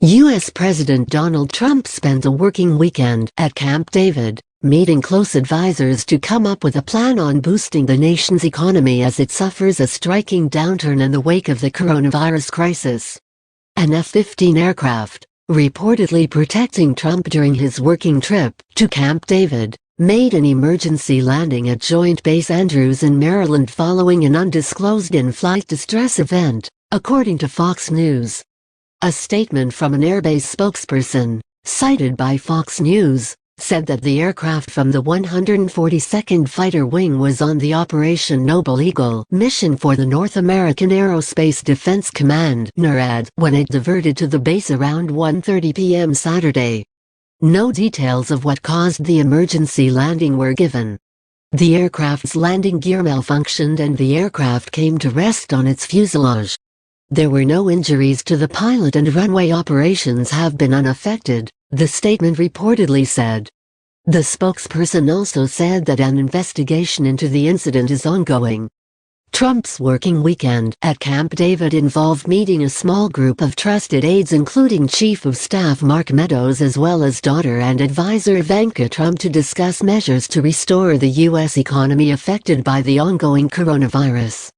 U.S. President Donald Trump spent a working weekend at Camp David, meeting close advisors to come up with a plan on boosting the nation's economy as it suffers a striking downturn in the wake of the coronavirus crisis. An F-15 aircraft, reportedly protecting Trump during his working trip to Camp David, made an emergency landing at Joint Base Andrews in Maryland following an undisclosed in-flight distress event, according to Fox News. A statement from an airbase spokesperson, cited by Fox News, said that the aircraft from the 142nd Fighter Wing was on the Operation Noble Eagle mission for the North American Aerospace Defense Command (NORAD) when it diverted to the base around 1:30 p.m. Saturday. No details of what caused the emergency landing were given. The aircraft's landing gear malfunctioned and the aircraft came to rest on its fuselage. There were no injuries to the pilot and runway operations have been unaffected, the statement reportedly said. The spokesperson also said that an investigation into the incident is ongoing. Trump's working weekend at Camp David involved meeting a small group of trusted aides including Chief of Staff Mark Meadows as well as daughter and advisor Ivanka Trump to discuss measures to restore the U.S. economy affected by the ongoing coronavirus.